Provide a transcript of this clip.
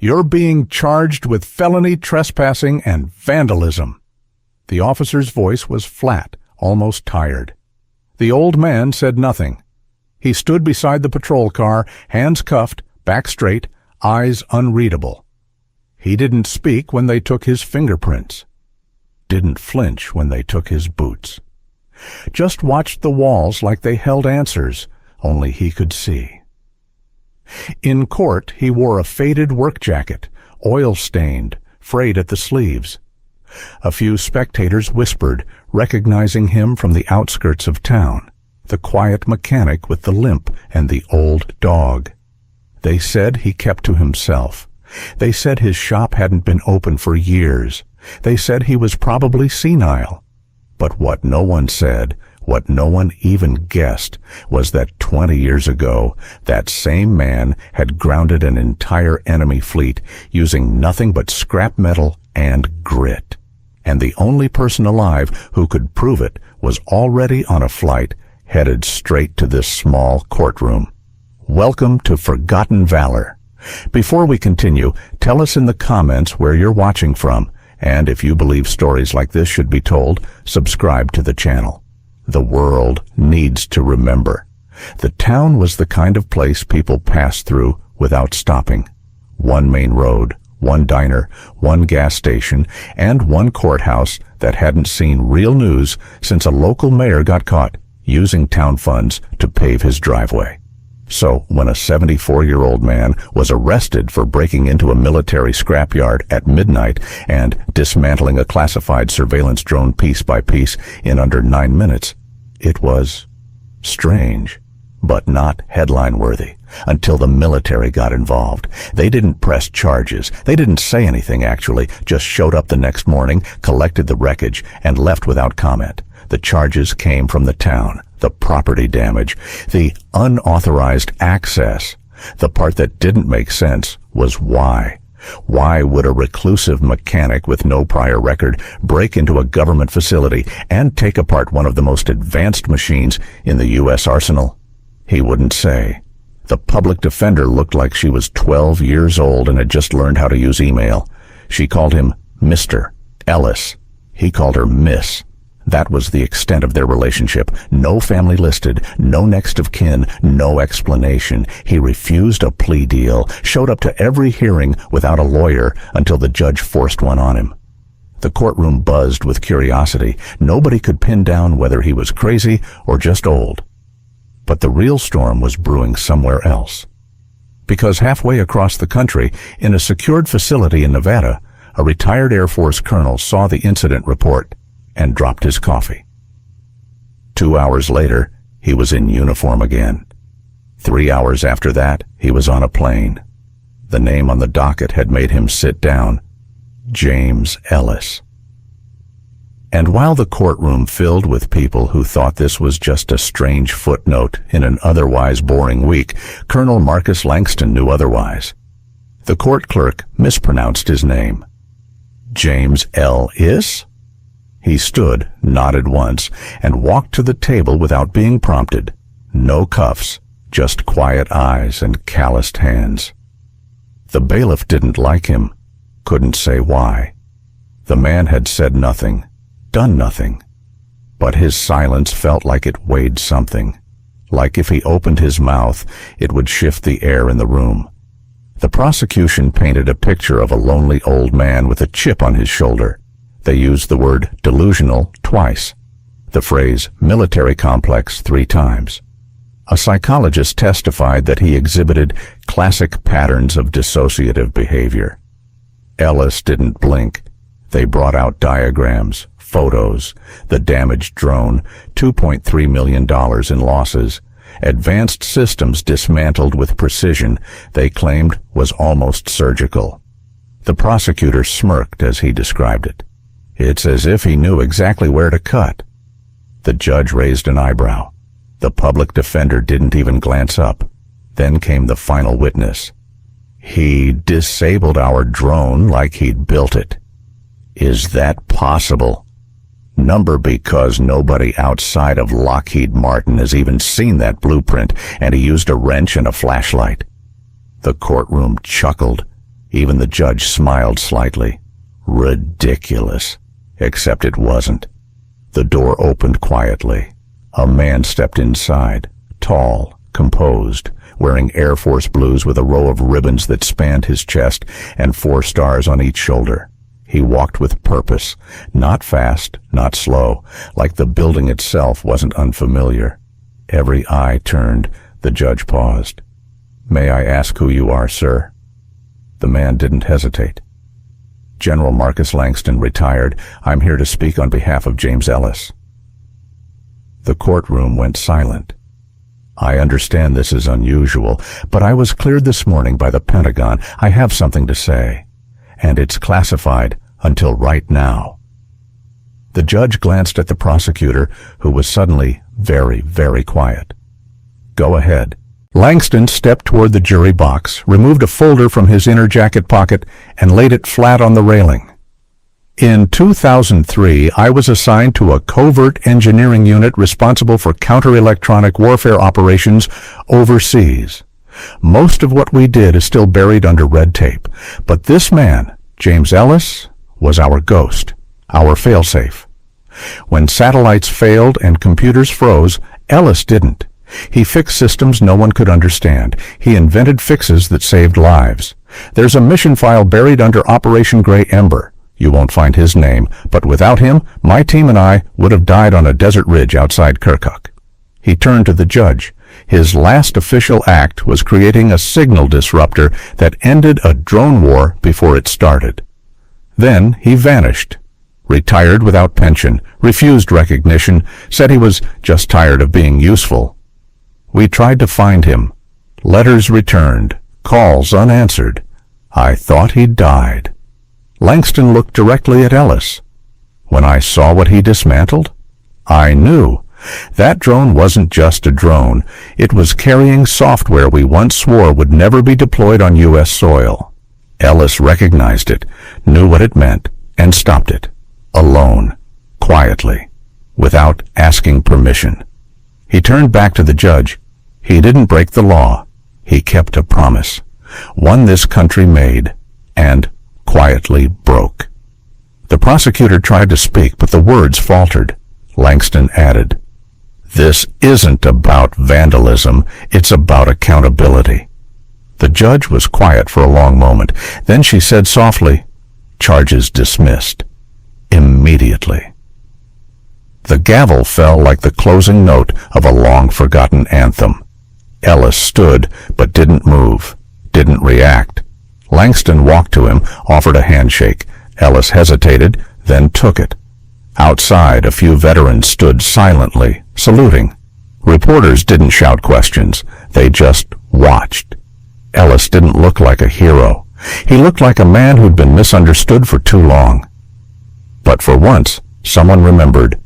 "You're being charged with felony trespassing and vandalism." The officer's voice was flat, almost tired. The old man said nothing. He stood beside the patrol car, hands cuffed, back straight, eyes unreadable. He didn't speak when they took his fingerprints. Didn't flinch when they took his boots. Just watched the walls like they held answers, only he could see. In court, he wore a faded work jacket, oil-stained, frayed at the sleeves. A few spectators whispered, recognizing him from the outskirts of town, the quiet mechanic with the limp and the old dog. They said he kept to himself. They said his shop hadn't been open for years. They said he was probably senile. But what no one said, what no one even guessed, was that 20 years ago, that same man had grounded an entire enemy fleet using nothing but scrap metal and grit. And the only person alive who could prove it was already on a flight headed straight to this small courtroom. Welcome to Forgotten Valor. Before we continue, tell us in the comments where you're watching from, and if you believe stories like this should be told, subscribe to the channel. The world needs to remember. The town was the kind of place people passed through without stopping. One main road, one diner, one gas station, and one courthouse that hadn't seen real news since a local mayor got caught using town funds to pave his driveway. So when a 74-year-old man was arrested for breaking into a military scrapyard at midnight and dismantling a classified surveillance drone piece by piece in under 9 minutes, it was strange, but not headline-worthy, until the military got involved. They didn't press charges. They didn't say anything, actually, just showed up the next morning, collected the wreckage, and left without comment. The charges came from the town. The property damage, the unauthorized access. The part that didn't make sense was why. Why would a reclusive mechanic with no prior record break into a government facility and take apart one of the most advanced machines in the U.S. arsenal? He wouldn't say. The public defender looked like she was 12 years old and had just learned how to use email. She called him Mr. Ellis. He called her Miss. That was the extent of their relationship. No family listed, no next of kin, no explanation. He refused a plea deal, showed up to every hearing without a lawyer until the judge forced one on him. The courtroom buzzed with curiosity. Nobody could pin down whether he was crazy or just old. But the real storm was brewing somewhere else. Because halfway across the country, in a secured facility in Nevada, a retired Air Force colonel saw the incident report and dropped his coffee. 2 hours later, he was in uniform again. 3 hours after that, he was on a plane. The name on the docket had made him sit down. James Ellis. And while the courtroom filled with people who thought this was just a strange footnote in an otherwise boring week, Colonel Marcus Langston knew otherwise. The court clerk mispronounced his name. James Ellis? He stood, nodded once, and walked to the table without being prompted. No cuffs, just quiet eyes and calloused hands. The bailiff didn't like him, couldn't say why. The man had said nothing, done nothing, but his silence felt like it weighed something, like if he opened his mouth, it would shift the air in the room. The prosecution painted a picture of a lonely old man with a chip on his shoulder. They used the word delusional twice, the phrase military complex 3 times. A psychologist testified that he exhibited classic patterns of dissociative behavior. Ellis didn't blink. They brought out diagrams, photos, the damaged drone, $2.3 million in losses, advanced systems dismantled with precision they claimed was almost surgical. The prosecutor smirked as he described it. It's as if he knew exactly where to cut. The judge raised an eyebrow. The public defender didn't even glance up. Then came the final witness. He disabled our drone like he'd built it. Is that possible? Number because nobody outside of Lockheed Martin has even seen that blueprint, and he used a wrench and a flashlight. The courtroom chuckled. Even the judge smiled slightly. Ridiculous. Except it wasn't. The door opened quietly. A man stepped inside, tall, composed, wearing Air Force blues with a row of ribbons that spanned his chest and 4 stars on each shoulder. He walked with purpose, not fast, not slow, like the building itself wasn't unfamiliar. Every eye turned. The judge paused. "May I ask who you are, sir?" The man didn't hesitate. "General Marcus Langston, retired. I'm here to speak on behalf of James Ellis." The courtroom went silent. "I understand this is unusual, but I was cleared this morning by the Pentagon. I have something to say, and it's classified until right now." The judge glanced at the prosecutor, who was suddenly very, very quiet. "Go ahead." Langston stepped toward the jury box, removed a folder from his inner jacket pocket, and laid it flat on the railing. "In 2003, I was assigned to a covert engineering unit responsible for counter-electronic warfare operations overseas. Most of what we did is still buried under red tape, but this man, James Ellis, was our ghost, our failsafe. When satellites failed and computers froze, Ellis didn't. He fixed systems no one could understand. He invented fixes that saved lives. There's a mission file buried under Operation Grey Ember. You won't find his name, but without him, my team and I would have died on a desert ridge outside Kirkuk." He turned to the judge. His last official act was creating a signal disruptor that ended a drone war before it started. Then he vanished. Retired without pension, refused recognition, said he was just tired of being useful. We tried to find him. Letters returned, calls unanswered. I thought he'd died. Langston looked directly at Ellis. When I saw what he dismantled, I knew. That drone wasn't just a drone. It was carrying software we once swore would never be deployed on U.S. soil. Ellis recognized it, knew what it meant, and stopped it. Alone, quietly, without asking permission. He turned back to the judge. He didn't break the law. He kept a promise, one this country made, and quietly broke. The prosecutor tried to speak, but the words faltered. Langston added, "This isn't about vandalism, it's about accountability." The judge was quiet for a long moment. Then she said softly, "Charges dismissed." Immediately. The gavel fell like the closing note of a long-forgotten anthem. Ellis stood, but didn't move, didn't react. Langston walked to him, offered a handshake. Ellis hesitated, then took it. Outside, a few veterans stood silently, saluting. Reporters didn't shout questions. They just watched. Ellis didn't look like a hero. He looked like a man who'd been misunderstood for too long. But for once, someone remembered